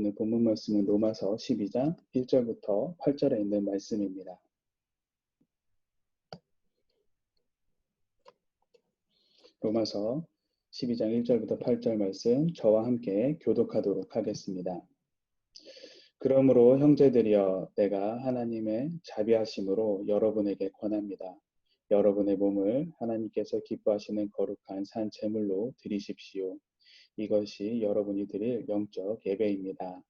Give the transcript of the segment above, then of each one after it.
오늘 본문 말씀은 로마서 12장 1절부터 8절에 있는 말씀입니다. 로마서 12장 1절부터 8절 말씀 저와 함께 교독하도록 하겠습니다. 그러므로 형제들이여 내가 하나님의 자비하심으로 여러분에게 권합니다. 여러분의 몸을 하나님께서 기뻐하시는 거룩한 산 제물로 드리십시오. 이것이 여러분이 드릴 영적 예배입니다.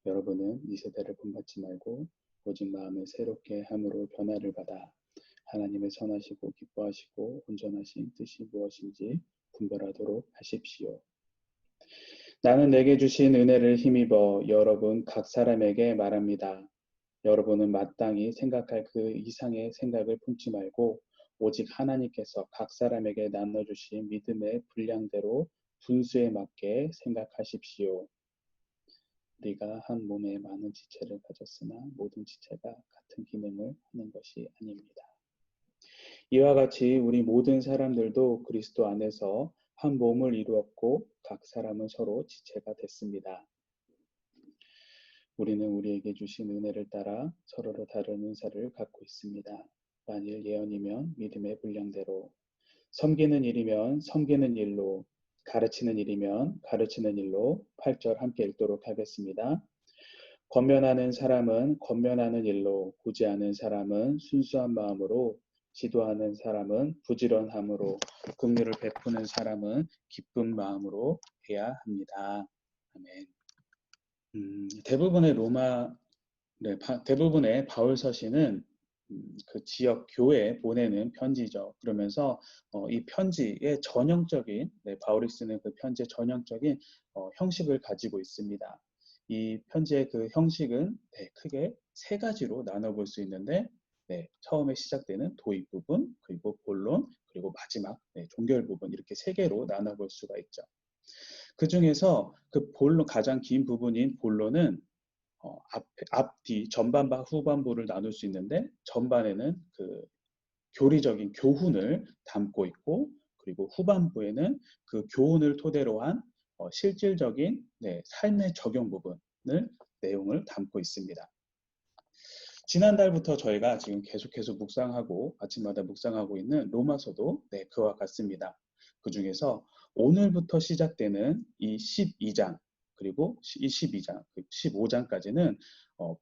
여러분은 이 세대를 본받지 말고 오직 마음을 새롭게 함으로 변화를 받아 하나님의 선하시고 기뻐하시고 온전하신 뜻이 무엇인지 분별하도록 하십시오. 나는 내게 주신 은혜를 힘입어 여러분 각 사람에게 말합니다. 여러분은 마땅히 생각할 그 이상의 생각을 품지 말고 오직 하나님께서 각 사람에게 나눠주신 믿음의 분량대로 분수에 맞게 생각하십시오. 우리가 한 몸에 많은 지체를 가졌으나 모든 지체가 같은 기능을 하는 것이 아닙니다. 이와 같이 우리 모든 사람들도 그리스도 안에서 한 몸을 이루었고 각 사람은 서로 지체가 됐습니다. 우리는 우리에게 주신 은혜를 따라 서로로 다른 은사를 갖고 있습니다. 만일 예언이면 믿음의 분량대로, 섬기는 일이면 섬기는 일로, 가르치는 일이면 가르치는 일로 8절 함께 읽도록 하겠습니다. 권면하는 사람은 권면하는 일로, 구제하는 사람은 순수한 마음으로, 지도하는 사람은 부지런함으로, 긍휼을 베푸는 사람은 기쁜 마음으로 해야 합니다. 아멘. 대부분의 바울 서신은 그 지역 교회에 보내는 편지죠. 그러면서 이 편지의 전형적인 바울이 쓰는 그 편지의 전형적인 형식을 가지고 있습니다. 이 편지의 그 형식은 크게 세 가지로 나눠볼 수 있는데 처음에 시작되는 도입 부분, 그리고 본론, 그리고 마지막 종결 부분 이렇게 세 개로 나눠볼 수가 있죠. 그 중에서 그 본론 가장 긴 부분인 본론은 앞뒤 전반과 후반부를 나눌 수 있는데 전반에는 그 교리적인 교훈을 담고 있고 그리고 후반부에는 그 교훈을 토대로 한 실질적인 삶의 적용 부분을 내용을 담고 있습니다. 지난달부터 저희가 지금 계속해서 묵상하고 아침마다 묵상하고 있는 로마서도 그와 같습니다. 그 중에서 오늘부터 시작되는 이 12장 그리고 이 12장, 15장까지는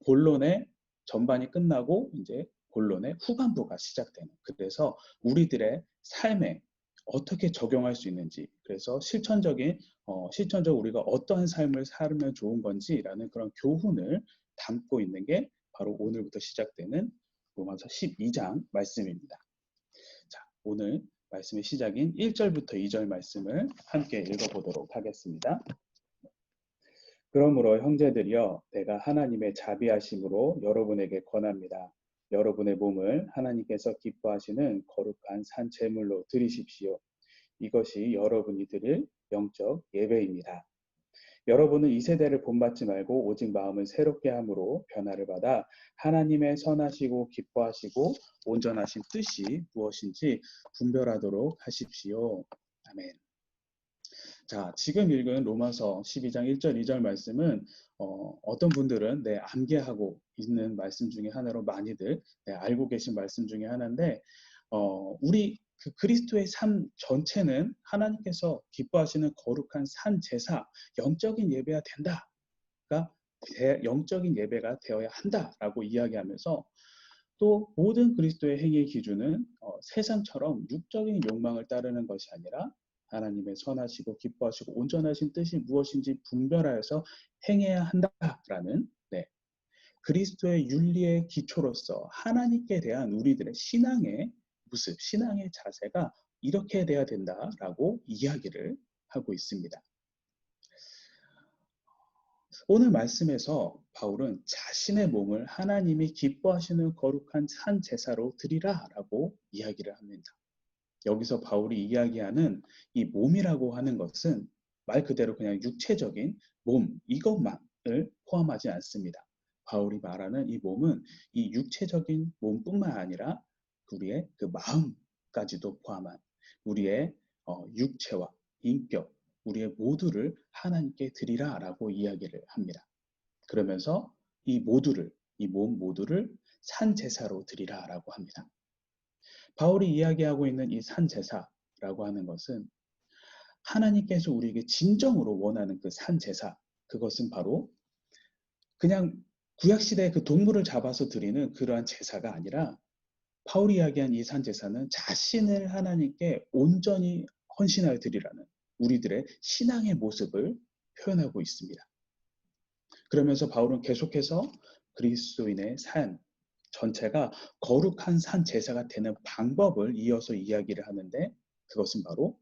본론의 전반이 끝나고 이제 본론의 후반부가 시작되는 그래서 우리들의 삶에 어떻게 적용할 수 있는지 그래서 실천적으로 우리가 어떠한 삶을 살면 좋은 건지라는 그런 교훈을 담고 있는 게 바로 오늘부터 시작되는 로마서 12장 말씀입니다. 자, 오늘 말씀의 시작인 1절부터 2절 말씀을 함께 읽어보도록 하겠습니다. 그러므로 형제들이여 내가 하나님의 자비하심으로 여러분에게 권합니다. 여러분의 몸을 하나님께서 기뻐하시는 거룩한 산 제물로 드리십시오. 이것이 여러분이 드릴 영적 예배입니다. 여러분은 이 세대를 본받지 말고 오직 마음을 새롭게 함으로 변화를 받아 하나님의 선하시고 기뻐하시고 온전하신 뜻이 무엇인지 분별하도록 하십시오. 아멘. 자, 지금 읽은 로마서 12장 1절, 2절 말씀은 어떤 분들은 암기하고 있는 말씀 중에 하나로 많이들 알고 계신 말씀 중에 하나인데 우리 그 그리스도의 삶 전체는 하나님께서 기뻐하시는 거룩한 산 제사, 영적인 예배가 된다. 그러니까 영적인 예배가 되어야 한다라고 이야기하면서 또 모든 그리스도의 행위의 기준은 세상처럼 육적인 욕망을 따르는 것이 아니라 하나님의 선하시고 기뻐하시고 온전하신 뜻이 무엇인지 분별하여서 행해야 한다라는 그리스도의 윤리의 기초로서 하나님께 대한 우리들의 신앙의 모습, 신앙의 자세가 이렇게 돼야 된다라고 이야기를 하고 있습니다. 오늘 말씀에서 바울은 자신의 몸을 하나님이 기뻐하시는 거룩한 산 제사로 드리라라고 이야기를 합니다. 여기서 바울이 이야기하는 이 몸이라고 하는 것은 말 그대로 그냥 육체적인 몸 이것만을 포함하지 않습니다. 바울이 말하는 이 몸은 이 육체적인 몸뿐만 아니라 우리의 그 마음까지도 포함한 우리의 육체와 인격 우리의 모두를 하나님께 드리라 라고 이야기를 합니다. 그러면서 이 몸 모두를 산제사로 드리라 라고 합니다. 바울이 이야기하고 있는 이 산제사라고 하는 것은 하나님께서 우리에게 진정으로 원하는 그 산제사, 그것은 바로 그냥 구약시대에 그 동물을 잡아서 드리는 그러한 제사가 아니라 바울이 이야기한 이 산제사는 자신을 하나님께 온전히 헌신하여 드리라는 우리들의 신앙의 모습을 표현하고 있습니다. 그러면서 바울은 계속해서 그리스도인의 삶 전체가 거룩한 산제사가 되는 방법을 이어서 이야기를 하는데 그것은 바로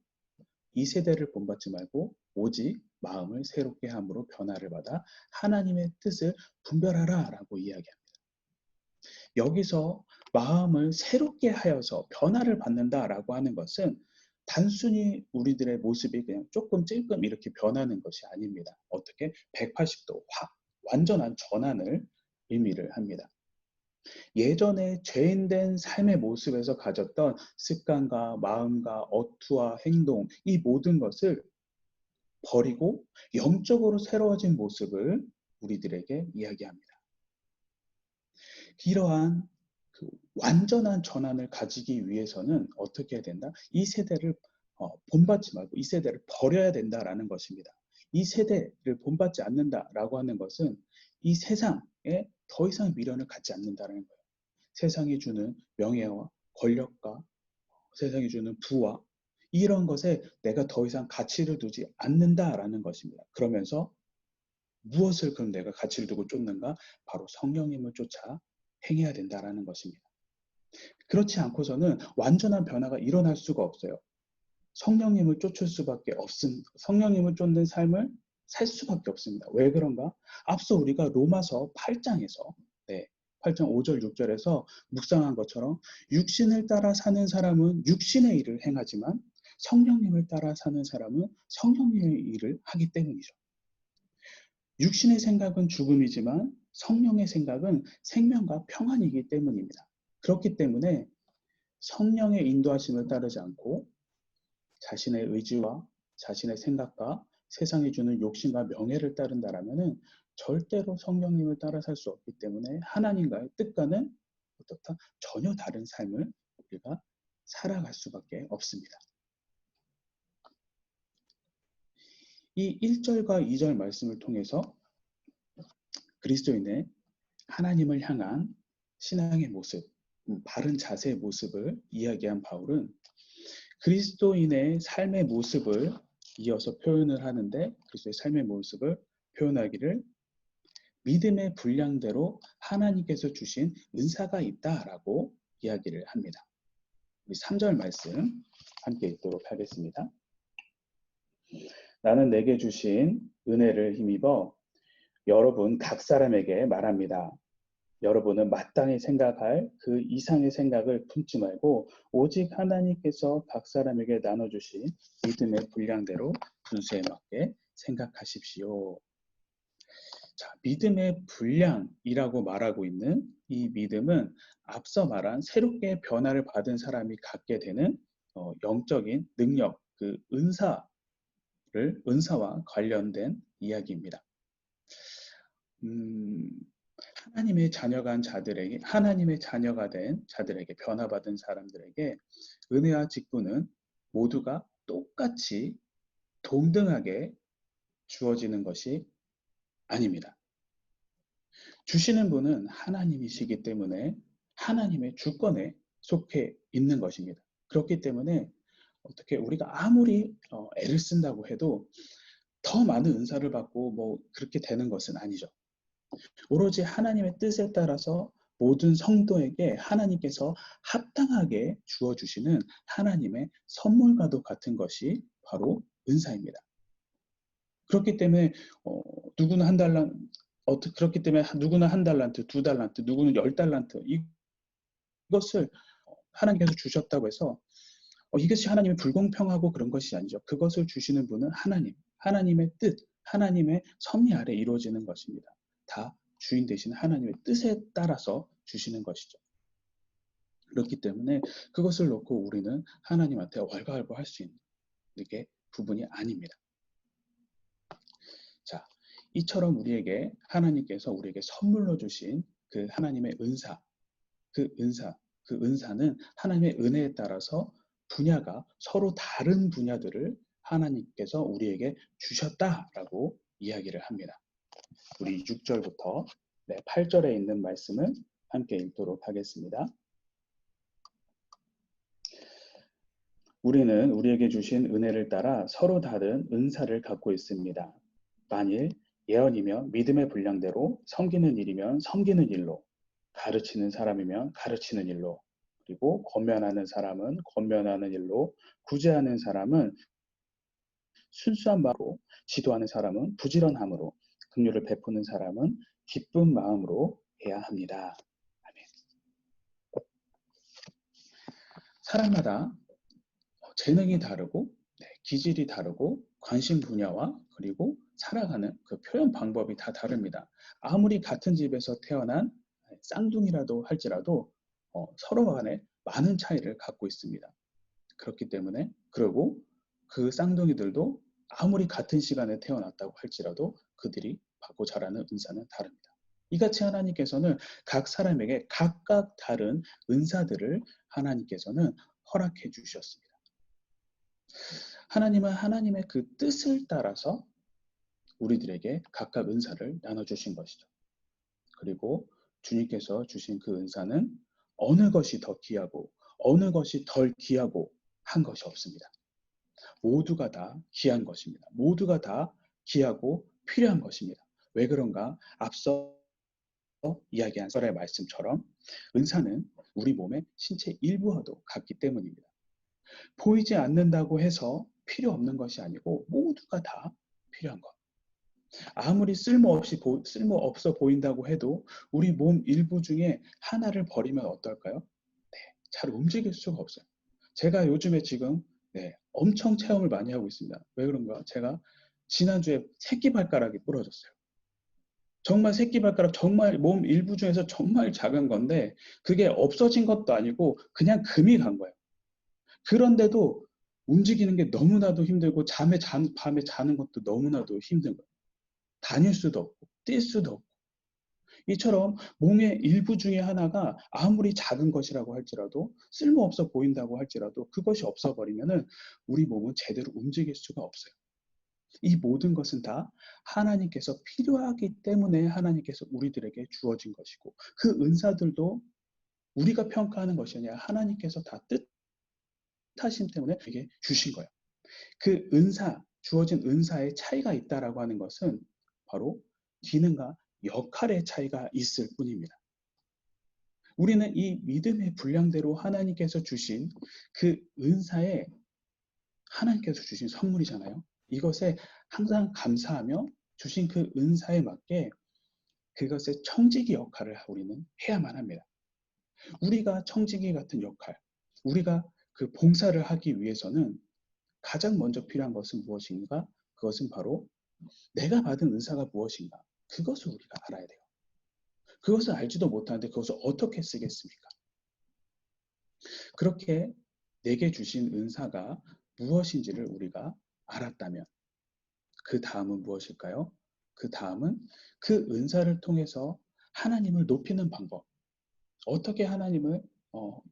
이 세대를 본받지 말고 오직 마음을 새롭게 함으로 변화를 받아 하나님의 뜻을 분별하라 라고 이야기합니다. 여기서 마음을 새롭게 하여서 변화를 받는다라고 하는 것은 단순히 우리들의 모습이 그냥 조금 찔끔 이렇게 변하는 것이 아닙니다. 어떻게? 180도 완전한 전환을 의미를 합니다. 예전에 죄인된 삶의 모습에서 가졌던 습관과 마음과 어투와 행동, 이 모든 것을 버리고 영적으로 새로워진 모습을 우리들에게 이야기합니다. 이러한 그 완전한 전환을 가지기 위해서는 어떻게 해야 된다? 이 세대를 본받지 말고 이 세대를 버려야 된다라는 것입니다. 이 세대를 본받지 않는다라고 하는 것은 이 세상에 더 이상 미련을 갖지 않는다는 거예요. 세상이 주는 명예와 권력과 세상이 주는 부와 이런 것에 내가 더 이상 가치를 두지 않는다라는 것입니다. 그러면서 무엇을 그럼 내가 가치를 두고 쫓는가? 바로 성령님을 쫓아 행해야 된다라는 것입니다. 그렇지 않고서는 완전한 변화가 일어날 수가 없어요. 성령님을 쫓을 수밖에 성령님을 쫓는 삶을 살 수밖에 없습니다. 왜 그런가? 앞서 우리가 로마서 8장에서 8장 5절 6절에서 묵상한 것처럼 육신을 따라 사는 사람은 육신의 일을 행하지만 성령님을 따라 사는 사람은 성령님의 일을 하기 때문이죠. 육신의 생각은 죽음이지만 성령의 생각은 생명과 평안이기 때문입니다. 그렇기 때문에 성령의 인도하심을 따르지 않고 자신의 의지와 자신의 생각과 세상이 주는 욕심과 명예를 따른다라면은 절대로 성령님을 따라 살 수 없기 때문에 하나님과의 뜻과는 어떻다? 전혀 다른 삶을 우리가 살아갈 수밖에 없습니다. 이 1절과 2절 말씀을 통해서 그리스도인의 하나님을 향한 신앙의 모습, 바른 자세의 모습을 이야기한 바울은 그리스도인의 삶의 모습을 이어서 표현을 하는데 그리스도의 삶의 모습을 표현하기를 믿음의 분량대로 하나님께서 주신 은사가 있다라고 이야기를 합니다. 우리 3절 말씀 함께 읽도록 하겠습니다. 나는 내게 주신 은혜를 힘입어 여러분 각 사람에게 말합니다. 여러분은 마땅히 생각할 그 이상의 생각을 품지 말고 오직 하나님께서 각 사람에게 나눠주신 믿음의 분량대로 분수에 맞게 생각하십시오. 자, 믿음의 분량이라고 말하고 있는 이 믿음은 앞서 말한 새롭게 변화를 받은 사람이 갖게 되는 영적인 능력, 그 은사와 관련된 이야기입니다. 하나님의 자녀가 된 자들에게 변화받은 사람들에게 은혜와 직분은 모두가 똑같이 동등하게 주어지는 것이 아닙니다. 주시는 분은 하나님이시기 때문에 하나님의 주권에 속해 있는 것입니다. 그렇기 때문에 어떻게 우리가 아무리 애를 쓴다고 해도 더 많은 은사를 받고 뭐 그렇게 되는 것은 아니죠. 오로지 하나님의 뜻에 따라서 모든 성도에게 하나님께서 합당하게 주어주시는 하나님의 선물과도 같은 것이 바로 은사입니다. 그렇기 때문에 누구는 누구는 한 달란트, 두 달란트, 누구는 10달란트 이것을 하나님께서 주셨다고 해서 이것이 하나님의 불공평하고 그런 것이 아니죠. 그것을 주시는 분은 하나님의 뜻, 하나님의 섭리 아래 이루어지는 것입니다. 다 주인 되신 하나님의 뜻에 따라서 주시는 것이죠. 그렇기 때문에 그것을 놓고 우리는 하나님한테 왈가왈부할 수 있는 게 부분이 아닙니다. 이처럼 우리에게 하나님께서 우리에게 선물로 주신 그 하나님의 은사, 그 은사, 그 은사는 하나님의 은혜에 따라서 분야가 서로 다른 분야들을 하나님께서 우리에게 주셨다라고 이야기를 합니다. 우리 6절부터 8절에 있는 말씀을 함께 읽도록 하겠습니다. 우리는 우리에게 주신 은혜를 따라 서로 다른 은사를 갖고 있습니다. 만일 예언이면 믿음의 분량대로, 섬기는 일이면 섬기는 일로, 가르치는 사람이면 가르치는 일로, 그리고 권면하는 사람은 권면하는 일로, 구제하는 사람은 순수한 마음으로, 지도하는 사람은 부지런함으로, 긍휼을 베푸는 사람은 기쁜 마음으로 해야 합니다. 아멘. 사람마다 재능이 다르고 기질이 다르고 관심 분야와 그리고 살아가는 그 표현 방법이 다 다릅니다. 아무리 같은 집에서 태어난 쌍둥이라도 할지라도 서로 간에 많은 차이를 갖고 있습니다. 그렇기 때문에 그리고 그 쌍둥이들도 아무리 같은 시간에 태어났다고 할지라도 그들이 받고 자라는 은사는 다릅니다. 이같이 하나님께서는 각 사람에게 각각 다른 은사들을 하나님께서는 허락해 주셨습니다. 하나님은 하나님의 그 뜻을 따라서 우리들에게 각각 은사를 나눠주신 것이죠. 그리고 주님께서 주신 그 은사는 어느 것이 더 귀하고 어느 것이 덜 귀하고 한 것이 없습니다. 모두가 다 귀한 것입니다. 모두가 다 귀하고 필요한 것입니다. 왜 그런가? 앞서 이야기한 썰의 말씀처럼 은사는 우리 몸의 신체 일부와도 같기 때문입니다. 보이지 않는다고 해서 필요 없는 것이 아니고 모두가 다 필요한 것. 아무리 쓸모없어 보인다고 해도 우리 몸 일부 중에 하나를 버리면 어떨까요? 네, 잘 움직일 수가 없어요. 제가 요즘에 지금 엄청 체험을 많이 하고 있습니다. 왜 그런가? 제가 지난주에 새끼발가락이 부러졌어요. 정말 새끼발가락, 정말 몸 일부 중에서 정말 작은 건데 그게 없어진 것도 아니고 그냥 금이 간 거예요. 그런데도 움직이는 게 너무나도 힘들고 밤에 자는 것도 너무나도 힘든 거예요. 다닐 수도 없고 뛸 수도 없고 이처럼 몸의 일부 중에 하나가 아무리 작은 것이라고 할지라도 쓸모없어 보인다고 할지라도 그것이 없어버리면은 우리 몸은 제대로 움직일 수가 없어요. 이 모든 것은 다 하나님께서 필요하기 때문에 하나님께서 우리들에게 주어진 것이고 그 은사들도 우리가 평가하는 것이 아니라 하나님께서 다 뜻하심 때문에 우리에게 주신 거예요. 그 주어진 은사의 차이가 있다라고 하는 것은 바로 기능과 역할의 차이가 있을 뿐입니다. 우리는 이 믿음의 분량대로 하나님께서 주신 그 은사에 하나님께서 주신 선물이잖아요. 이것에 항상 감사하며 주신 그 은사에 맞게 그것의 청지기 역할을 우리는 해야만 합니다. 우리가 청지기 같은 역할, 우리가 그 봉사를 하기 위해서는 가장 먼저 필요한 것은 무엇인가? 그것은 바로 내가 받은 은사가 무엇인가? 그것을 우리가 알아야 돼요. 그것을 알지도 못하는데 그것을 어떻게 쓰겠습니까? 그렇게 내게 주신 은사가 무엇인지를 우리가 알았다면 그 다음은 무엇일까요? 그 다음은 그 은사를 통해서 하나님을 높이는 방법, 어떻게 하나님을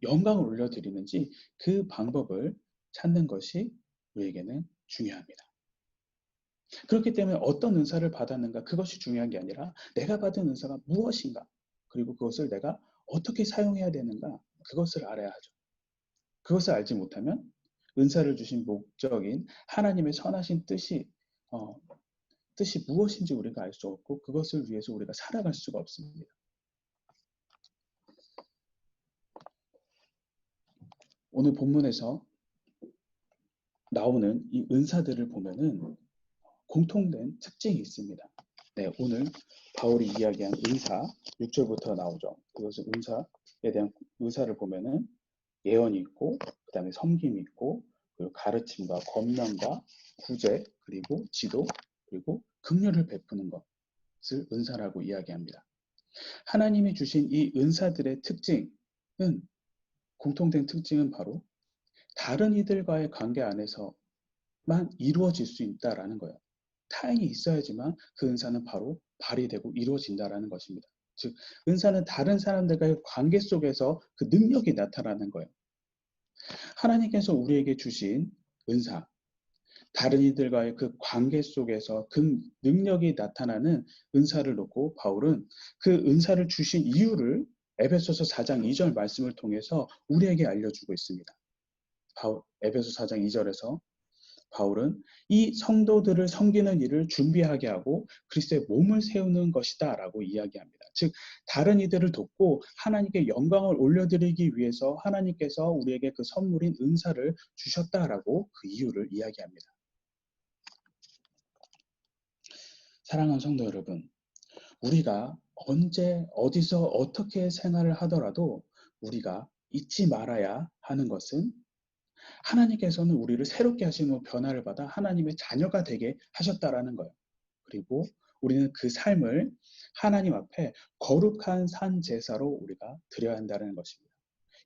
영광을 올려드리는지 그 방법을 찾는 것이 우리에게는 중요합니다. 그렇기 때문에 어떤 은사를 받았는가 그것이 중요한 게 아니라 내가 받은 은사가 무엇인가 그리고 그것을 내가 어떻게 사용해야 되는가 그것을 알아야 하죠. 그것을 알지 못하면 은사를 주신 목적인 하나님의 선하신 뜻이 무엇인지 우리가 알 수 없고 그것을 위해서 우리가 살아갈 수가 없습니다. 오늘 본문에서 나오는 이 은사들을 보면은 공통된 특징이 있습니다. 네, 오늘 바울이 이야기한 은사 6절부터 나오죠. 그것은 은사에 대한 의사를 보면은 예언이 있고 그 다음에 섬김이 있고 그리고 가르침과 권면과 구제 그리고 지도 그리고 긍휼을 베푸는 것을 은사라고 이야기합니다. 하나님이 주신 이 은사들의 공통된 특징은 바로 다른 이들과의 관계 안에서만 이루어질 수 있다라는 거예요. 타인이 있어야지만 그 은사는 바로 발휘되고 이루어진다라는 것입니다. 즉, 은사는 다른 사람들과의 관계 속에서 그 능력이 나타나는 거예요. 하나님께서 우리에게 주신 은사, 다른 이들과의 그 관계 속에서 그 능력이 나타나는 은사를 놓고 바울은 그 은사를 주신 이유를 에베소서 4장 2절 말씀을 통해서 우리에게 알려주고 있습니다. 에베소 4장 2절에서 바울은 이 성도들을 섬기는 일을 준비하게 하고 그리스도의 몸을 세우는 것이다 라고 이야기합니다. 즉, 다른 이들을 돕고 하나님께 영광을 올려드리기 위해서 하나님께서 우리에게 그 선물인 은사를 주셨다라고 그 이유를 이야기합니다. 사랑하는 성도 여러분, 우리가 언제 어디서 어떻게 생활을 하더라도 우리가 잊지 말아야 하는 것은 하나님께서는 우리를 새롭게 하시는 변화를 받아 하나님의 자녀가 되게 하셨다라는 거예요. 그리고 우리는 그 삶을 하나님 앞에 거룩한 산 제사로 우리가 드려야 한다는 것입니다.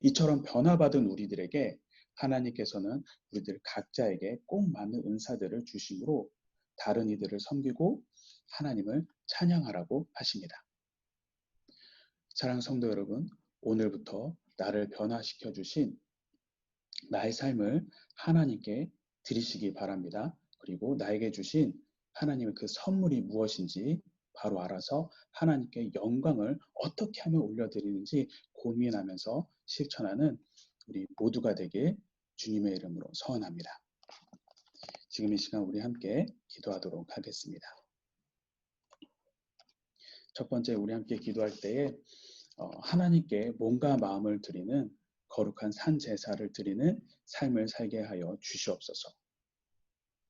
이처럼 변화받은 우리들에게 하나님께서는 우리들 각자에게 꼭 맞는 은사들을 주심으로 다른 이들을 섬기고 하나님을 찬양하라고 하십니다. 사랑하는 성도 여러분, 오늘부터 나를 변화시켜 주신 나의 삶을 하나님께 드리시기 바랍니다. 그리고 나에게 주신 하나님의 그 선물이 무엇인지 바로 알아서 하나님께 영광을 어떻게 하면 올려드리는지 고민하면서 실천하는 우리 모두가 되길 주님의 이름으로 서원합니다. 지금 이 시간 우리 함께 기도하도록 하겠습니다. 첫 번째, 우리 함께 기도할 때에 하나님께 몸과 마음을 드리는 거룩한 산 제사를 드리는 삶을 살게 하여 주시옵소서.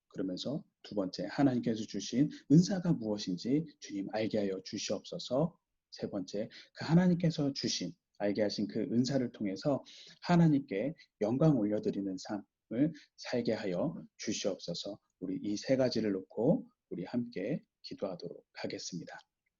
그러면서 두 번째, 하나님께서 주신 은사가 무엇인지 주님 알게 하여 주시옵소서. 세 번째, 그 하나님께서 주신 알게 하신 그 은사를 통해서 하나님께 영광 올려드리는 삶을 살게 하여 주시옵소서. 우리 이 세 가지를 놓고 우리 함께 기도하도록 하겠습니다.